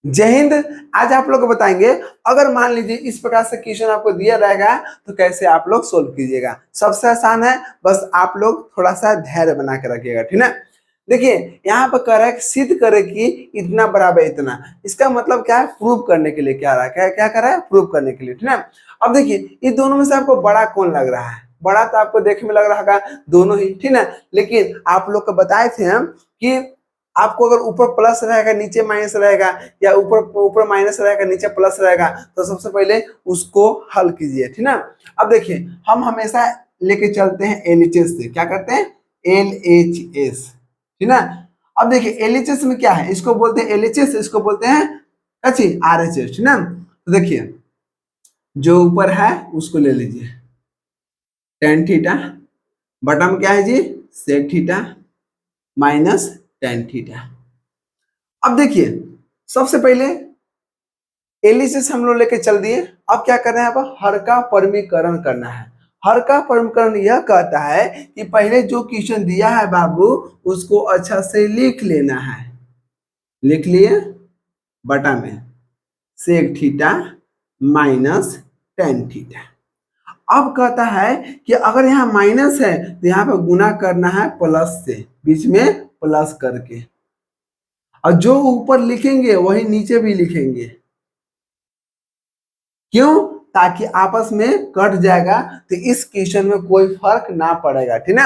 जय हिंद। आज आप लोग को बताएंगे, अगर मान लीजिए इस प्रकार से क्वेश्चन आपको दिया रहेगा तो कैसे आप लोग सोल्व कीजिएगा। सबसे आसान है, बस आप लोग थोड़ा सा धैर्य बना के रखिएगा, ठीक है। देखिए यहाँ पर कह रहा है सिद्ध करे कि इतना बराबर इतना। इसका मतलब क्या है, प्रूव करने के लिए क्या रहा है, क्या क्या कर रहा है, प्रूव करने के लिए, ठीक है। अब देखिए इस दोनों में से आपको बड़ा कौन लग रहा है, बड़ा तो आपको देखने में लग रहा होगा दोनों ही, ठीक है। लेकिन आप लोग को बताए थे हम कि आपको अगर ऊपर प्लस रहेगा नीचे माइनस रहेगा, या ऊपर ऊपर माइनस रहेगा नीचे प्लस रहेगा, तो सबसे पहले उसको हल कीजिए, ठीक ना। अब देखिए हम हमेशा लेके चलते हैं एलएचएस से, क्या करते हैं, एलएचएस, ठीक ना। अब देखिए एलएचएस में क्या है, इसको बोलते हैं एलएचएस, इसको बोलते हैं अच्छी आरएचएस, ठीक ना। तो देखिए जो ऊपर है उसको ले लीजिए टेन थीटा, बटन क्या है जी, sec theta minus tan theta. अब देखिए सबसे पहले एलिसिस हम लोग लेके चल दिए। अब क्या कर रहे हैं, अब हर का परमीकरण करना है। हर का परमीकरण यह कहता है कि पहले जो क्वेश्चन दिया है बाबू उसको अच्छा से लिख लेना है। लिख लिए बटा में sec theta minus tan theta. अब कहता है कि अगर यहाँ माइनस है तो यहाँ पे गुना करना है प्लस से, बीच में प्लस करके, और जो ऊपर लिखेंगे वही नीचे भी लिखेंगे। क्यों, ताकि आपस में कट जाएगा, तो इस क्वेश्चन में कोई फर्क ना पड़ेगा, ठीक ना।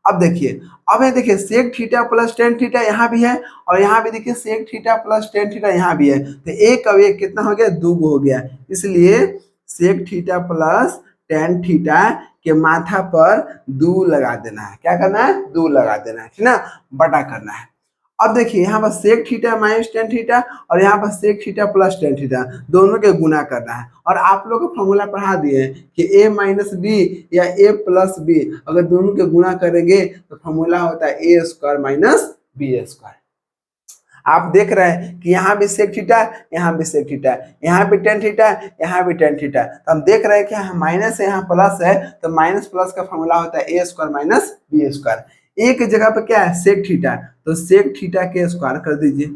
अब देखिए, अब ये देखिए sec theta plus tan theta यहाँ भी है, और यहाँ भी देखिए sec theta plus tan theta यहाँ भी है, तो एक अब एक कितना हो गया, दो हो गया। इसलिए sec theta plus tan theta के माथा पर दो लगा देना है। क्या करना है, दो लगा देना है, ठीक ना, बटा करना है। अब देखिए यहाँ पर sec theta minus tan theta, और यहाँ पर sec theta plus tan theta, दोनों के गुना करना है। और आप लोग को फॉर्मूला पढ़ा दिए हैं कि a माइनस बी या a प्लस बी, अगर दोनों के गुना करेंगे तो फॉर्मूला होता है ए स्क्वायर माइनस बी स्क्वायर। आप देख रहे हैं कि यहाँ भी सेक थीटा, यहाँ भी सेक थीटा, यहाँ भी टेन थीटा, यहाँ भी टेन थीटा, तो हम देख रहे हैं कि यहाँ माइनस है यहाँ प्लस है, तो माइनस प्लस का फॉर्मूला होता है ए स्क्वायर माइनस बी स्क्वायर। एक जगह पे क्या है, सेक थीटा, तो सेक थीटा के स्क्वायर कर दीजिए।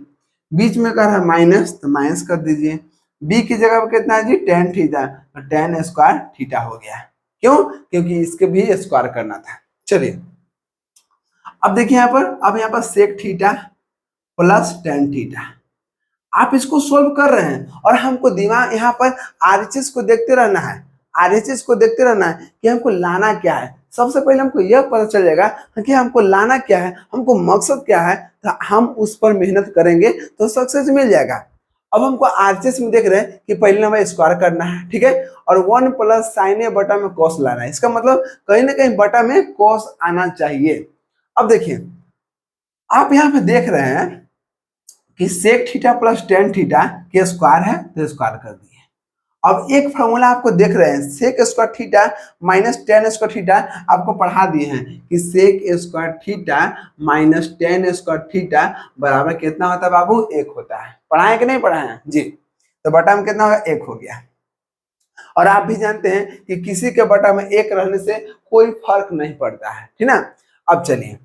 बीच में कर है माइनस, तो माइनस कर दीजिए। बी की जगह पे कितना है जी, टेन थीटा, तो टेन स्क्वायर थीटा हो गया। क्यों, क्योंकि इसके भी स्क्वायर करना था। चलिए अब देखिए यहाँ पर, अब यहाँ पर sec theta plus tan theta, आप इसको सोल्व कर रहे हैं और हमको दिमाग यहाँ पर आरएचएस को देखते रहना है। आरएचएस को देखते रहना है कि हमको लाना क्या है। सबसे पहले हमको यह पता चलेगा कि हमको लाना क्या है, हमको मकसद क्या है, तो हम उस पर मेहनत करेंगे तो सक्सेस मिल जाएगा। अब हमको आरएचएस में देख रहे हैं कि पहले हमें स्क्वायर करना है, ठीक है, और वन प्लस साइन ए बटा में कॉस लाना है। इसका मतलब कहीं ना कहीं बटा में कॉस आना चाहिए। अब देखिए आप यहाँ पे देख रहे हैं कि sec theta plus tan theta के स्क्वायर है, तो स्क्वायर कर दिए। अब एक फॉर्मूला आपको देख रहे हैं, sec square theta minus tan square theta, आपको पढ़ा दिए हैं कि sec square theta minus tan square theta बराबर कितना होता है बाबू, एक होता है। पढ़ाए कि नहीं पढ़ाए हैं जी, तो बटा में कितना होगा, एक हो गया। और आप भी जानते हैं कि किसी के बटा में एक रहने से कोई फर्क नहीं पड़ता है, ठीक ना। अब चलिए,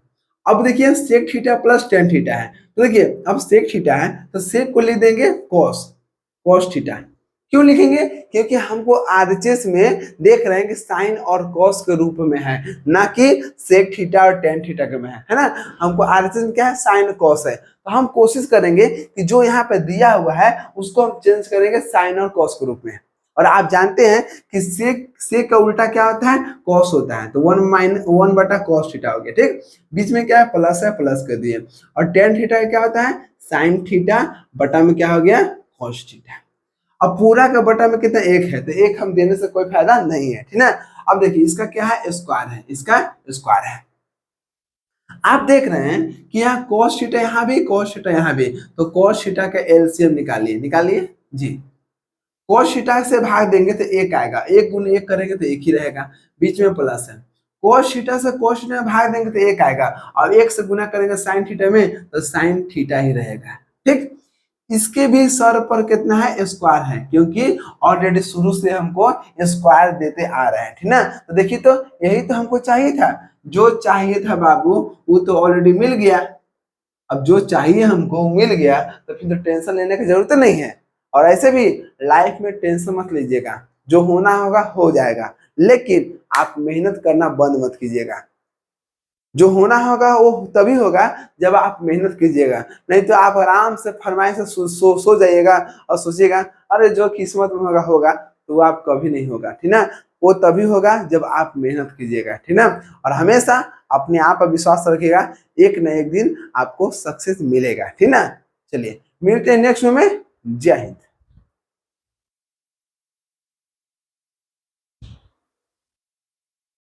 अब देखिए sec theta plus tan theta है, तो देखिए अब सेक थीटा है तो सेक को लिख देंगे कॉस, कॉस थीटा। क्यों लिखेंगे, क्योंकि हमको आरएचएस में देख रहे हैं कि साइन और कॉस के रूप में है, ना कि सेक थीटा और टेन थीटा के में है ना। हमको आरएचएस में क्या है, साइन कॉस है, तो हम कोशिश करेंगे कि जो यहाँ पे दिया हुआ है उसको हम चेंज करेंगे साइन और कॉस के रूप में। और आप जानते हैं कि सेक का उल्टा क्या होता है, कॉस होता है, तो वन बटा कॉस थीटा हो गया, ठीक। बीच में क्या है, प्लस है, प्लस कर दिए। और टेन थीटा क्या होता है, साइन थीटा बटा में क्या हो गया, कॉस थीटा। अब पूरा का बटा में कितना, एक है, तो एक हम देने से कोई फायदा नहीं है, ठीक है। अब देखिए इसका क्या है, स्क्वायर है, इसका स्क्वायर है। आप देख रहे हैं कि यहाँ कॉस थीटा यहाँ भी, कॉस थीटा यहाँ भी, तो कॉस थीटा का एलसीएम निकालिए, निकालिए जी। cos थीटा से भाग देंगे तो एक आएगा, एक गुना एक करेंगे तो एक ही रहेगा, बीच में प्लस है। cos थीटा से cos थीटा में भाग देंगे तो एक आएगा, और एक से गुना करेंगे साइन थीटा में तो साइन थीटा ही रहेगा, ठीक। इसके भी सर पर कितना है, स्क्वायर है, क्योंकि ऑलरेडी शुरू से हमको स्क्वायर देते आ रहे हैं, ठीक ना। तो देखिए तो यही तो हमको चाहिए था, जो चाहिए था बाबू वो तो ऑलरेडी मिल गया। अब जो चाहिए हमको मिल गया तो फिर तो टेंशन लेने की जरूरत नहीं है। और ऐसे भी लाइफ में टेंशन मत लीजिएगा, जो होना होगा हो जाएगा, लेकिन आप मेहनत करना बंद मत कीजिएगा। जो होना होगा वो तभी होगा जब आप मेहनत कीजिएगा, नहीं तो आप आराम से फरमाइश से सो जाइएगा और सोचिएगा अरे जो किस्मत में होगा होगा, तो वो आप कभी नहीं होगा, ठीक ना। वो तभी होगा जब आप मेहनत कीजिएगा, ठीक ना। और हमेशा अपने आप पर विश्वास रखिएगा, एक न एक दिन आपको सक्सेस मिलेगा, ठीक ना। चलिए मिलते हैं नेक्स्ट में। जय हिंद।